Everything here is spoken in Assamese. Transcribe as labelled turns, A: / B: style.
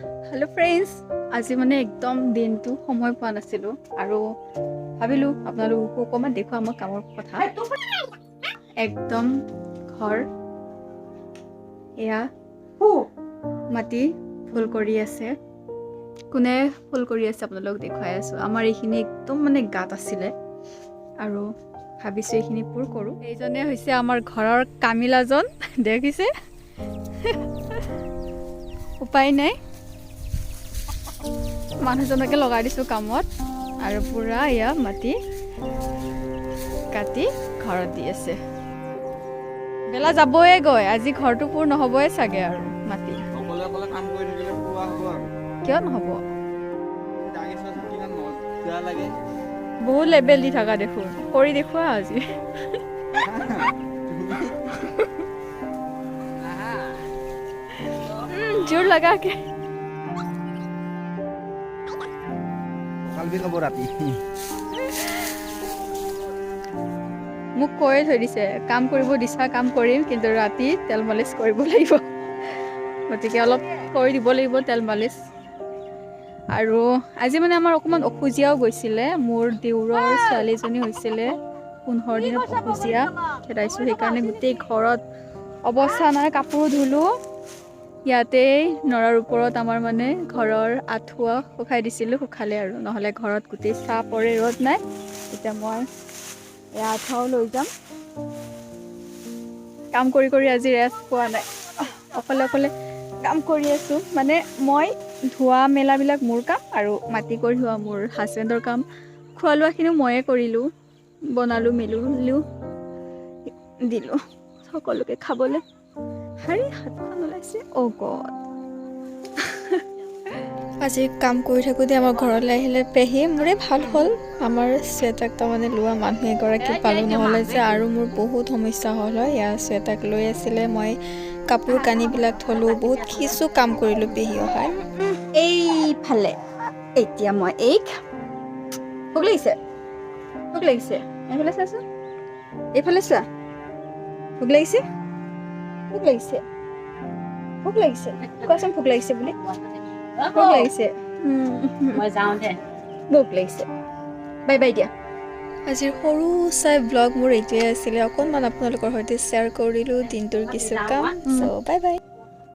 A: हेलो फ्रेंड्स আজি মানে একদম দিনটো সময় পোৱা নাছিলো আৰু ভাবিলো আপোনালোককো অকমান দেখুৱা আমাৰ কামৰ কথা একদম ঘৰ এয়া মাটি ফুল কৰি আছে কোনে ফুল কৰি আছে আপোনালোক দেখুৱাই আছো আমাৰ এইখিনি একদম মানে গাত আছিলে আৰু ভাবিছো এইখিনি পুৰ কৰো এইজনে হৈছে আমাৰ ঘৰৰ কামিলাজন দেখিছে উপায় নাই মানুহজনকে লগাই দিছো কামত আৰু পুৰা ইয়া মাটি কাটি ঘৰত দি আছে বেলা যাবই গৈ আজি ঘৰটো পুৰ নহবই চাগে আৰু মাটি
B: অকলে অকলে কাম কৰি থাকিলে পুৱা হ'ব আৰু
A: কিয় নহব
B: ডাঙিছত কিমান মজা লাগে
A: বহুত লেবেল দি থাকা দেখোন কৰি দেখুৱা আজি জোৰ লগাকে
B: কালবি খাব ৰাতি
A: মোক কৈয়ে থৈ দিছে কাম কৰিব দিছা কাম কৰিম কিন্তু ৰাতি তেল মালিচ কৰিব লাগিব গতিকে অলপ কৰি দিব লাগিব তেল মালিচ আৰু আজি মানে আমাৰ অকমান অখুজিয়াও গৈছিলে মোৰ দেউৰৰ ছোৱালীজনী হৈছিলে 15 দিনত অখুজিয়া খেদাইছো সেইকাৰণে গোটেই ঘৰত অৱস্থা নাই কাপোৰ ধুলো ইয়াতে নৰাৰ ওপৰত আমাৰ মানে ঘৰৰ আঠুৱা শুকাই দিছিলো শুকালে আৰু নহলে ঘৰত গোটেই চাহ পৰে ৰ'দ নাই এতিয়া মই এয়া আঠুৱাও লৈ যাম কাম কৰি কৰি আজি ৰেষ্ট পোৱা নাই অকলে অকলে কাম কৰি আছো মানে মই ধোৱা মেলাবিলাক মোৰ কাম আৰু মাটি কৰি ধোৱা মোৰ হাজবেণ্ডৰ কাম খোৱা লোৱাখিনিও ময়ে কৰিলো বনালো মেলিলো দিলো সকলোকে খাবলৈ হাৰি হাতখন ওলাইছে অ' গড আজি কাম কৰি থাকোঁতে আমাৰ ঘৰলৈ আহিলে পেহী মোৰে ভাল হ'ল আমাৰ চুৱেটাক তাৰমানে লোৱা মানুহ এগৰাকী পালোঁ নহ'লে যে আৰু মোৰ বহুত সমস্যা হ'ল হয় ইয়াৰ চুৱেটাক লৈ আছিলে মই কাপোৰ কানিবিলাক থলোঁ বহুত কিছু কাম কৰিলোঁ পেহী অহাই এইফালে এতিয়া মই ভোক লাগিছে এইফালে চাচোন এইফালে চোৱা ভোক লাগিছে কোৱাচোন ভোক লাগিছে বুলি ভোক লাগিছে
C: মই যাওঁ দে
A: ভোক লাগিছে বাই বাই দিয়া আজিৰ সৰু চাই ব্লগ মোৰ এইটোৱে আছিলে অকণমান আপোনালোকৰ সৈতে শ্বেয়াৰ কৰিলোঁ দিনটোৰ কিছু কাম চ' বাই বাই